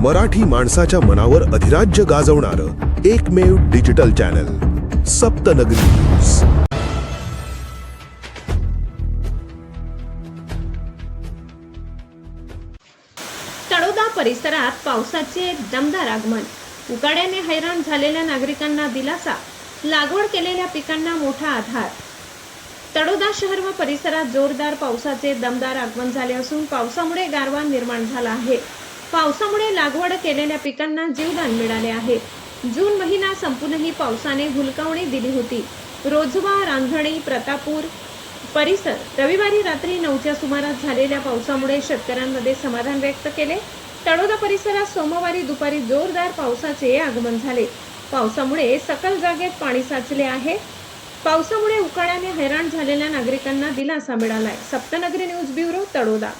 मराठी माणसाच्या मनावर अधिराज्य गाजवणारं एकमेव डिजिटल चॅनल सप्तनगरी न्यूज। तळोदा परिसरात पावसाचे दमदार आगमन, उकाड्याने हैराण झालेल्या नागरिकांना दिलासा, लागवड केलेल्या पिकांना मोठा आधार। तळोदा शहर व परिसरात जोरदार पावसाचे दमदार आगमन झाले असून पावसामुळे गारवा निर्माण झाला आहे। पावसामुळे लागवड केलेल्या पिकांना जीवदान मिळाले आहे। जून महिना संपूनही पावसाने हुलकावणी दिली होती। रोजवा, रांजणी, प्रतापूर परिसर रविवारी रात्री 9च्या सुमारास झालेल्या पावसामुळे शेतकऱ्यांमध्ये समाधान व्यक्त केले। तळोदा परिसरात सोमवारी दुपारी जोरदार पावसाचे आगमन झाले। पावसामुळे सकल जागेत पाणी साचले आहे। पावसामुळे उकाड्याने हैराण झालेल्या नागरिकांना दिलासा मिळालाय। सप्तनगरी न्यूज ब्युरो, तळोदा।